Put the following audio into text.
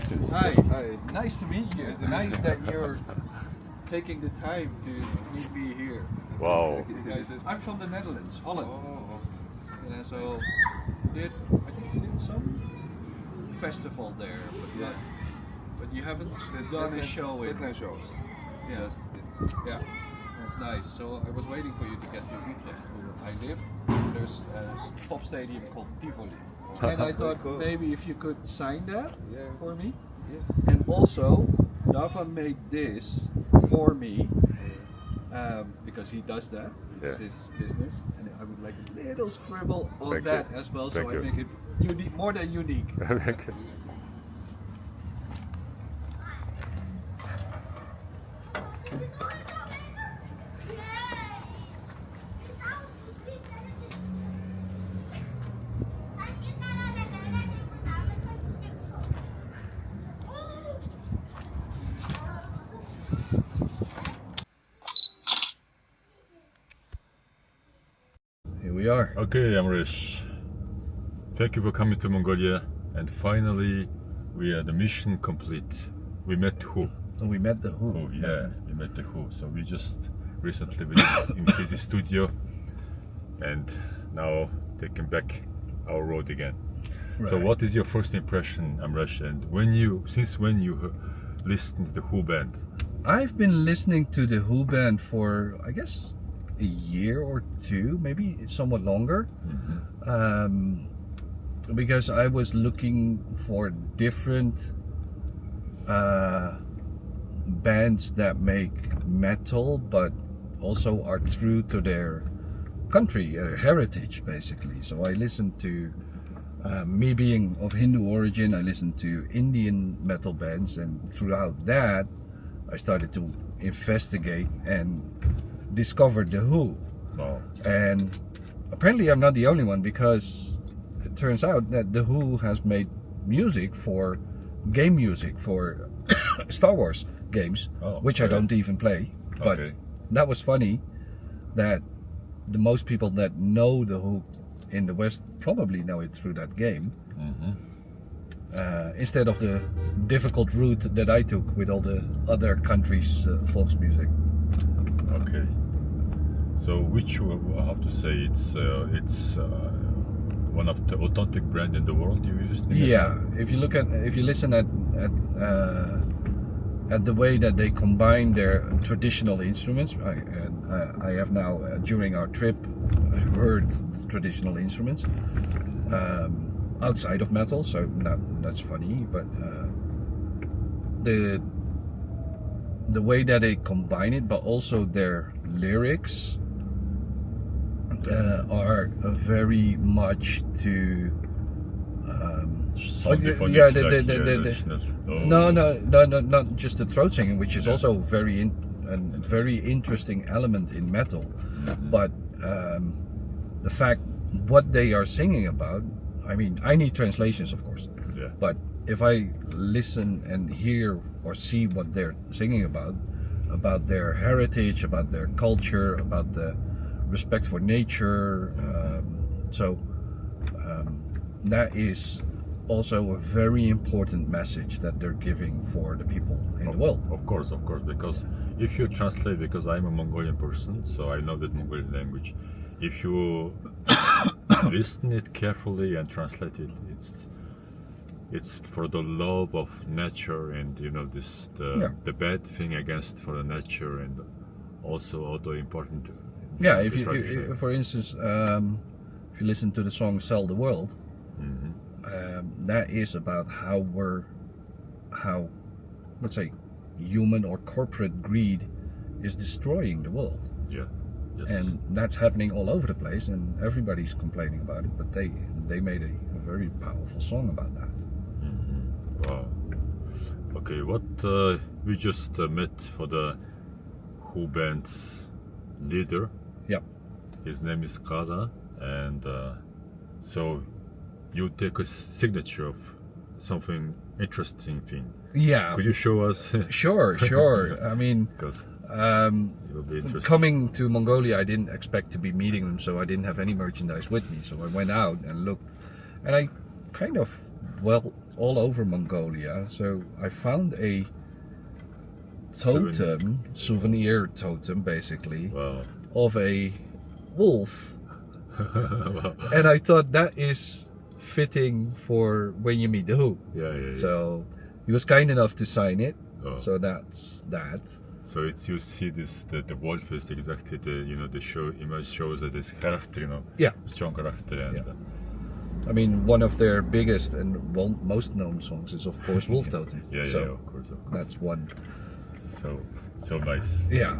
Greetings. Hi. Hi. Nice to meet you. It's nice that you're taking the time to meet me here. Wow. I'm from the Netherlands, Holland. Oh. Yeah, so I think you did some festival there, but you haven't done a show in. shows. Yeah. Yeah, that's nice. So I was waiting for you to get to Utrecht, where I live. There's a pop stadium called Tivoli. And I thought Cool. maybe if you could sign that for me. Yes. And also, Dava made this for me because he does that. It's his business, and I would like a little scribble on Thank that you. as well, Thank so you. I make it unique, more than unique. Okay. Here we are. Okay, Amrish. Thank you for coming to Mongolia, and finally we had the mission complete. We met Khuur. And we met the Who. Oh yeah, we met the Khuur. So we just recently went in his studio, and now taking back our road again. So Right. what is your first impression, Amrish? And since when you listened to the Khuur band? I've been listening to the Who band for, I guess, a year or two, maybe somewhat longer. Because I was looking for different bands that make metal but also are true to their country, heritage, basically. So I listened to, me being of Hindu origin, I listened to Indian metal bands, and throughout that I started to investigate and discovered the Who. Oh, And apparently I'm not the only one, because it turns out that the Who has made music for Star Wars games, which I okay. don't even play. But Okay. that was funny that the most people that know the Who in the West probably know it through that game, instead of the difficult route that I took with all the other countries' folks music. okay. So which I have to say it's one of the authentic brand in the world you used. Yeah, if you listen at the way that they combine their traditional instruments, I have now during our trip heard traditional instruments outside of metal, so that's funny. But the way that they combine it, but also their lyrics are very much to. No, not just the throat singing, which is also very interesting element in metal, but the fact what they are singing about. I mean, I need translations, of course. Yeah. But if I listen and hear or see what they're singing about their heritage, about their culture, about the respect for nature, that is also a very important message that they're giving for the people in the world. Of course, because if you translate, because I'm a Mongolian person, so I know that Mongolian language. If you listen it carefully and translate it, it's for the love of nature, and the bad thing against for the nature, and also all the important. Yeah, if for instance, if you listen to the song "Sell the World," that is about how let's say human or corporate greed is destroying the world. Yeah. Yes. And that's happening all over the place, and everybody's complaining about it. But they made a very powerful song about that. Wow. Okay, what we just met for the Who band's leader. Yep. His name is Kada, and so you take a signature of something interesting thing. Yeah. Could you show us? Sure. I mean, Because it will be interesting. coming to Mongolia, I didn't expect to be meeting them, so I didn't have any merchandise with me. So I went out and looked, and I kind of well, all over Mongolia. So I found a totem, souvenir totem, basically, Wow. of a wolf. Wow. And I thought that is fitting for when you meet the Who. Yeah. So he was kind enough to sign it. Oh. So that's that. So it's, you see this, the wolf is exactly the, the show image shows that this character, Yeah. strong character, and Yeah. I mean, one of their biggest and most known songs is, of course, Wolf Totem. yeah, So of course. that's one. So nice. Yeah.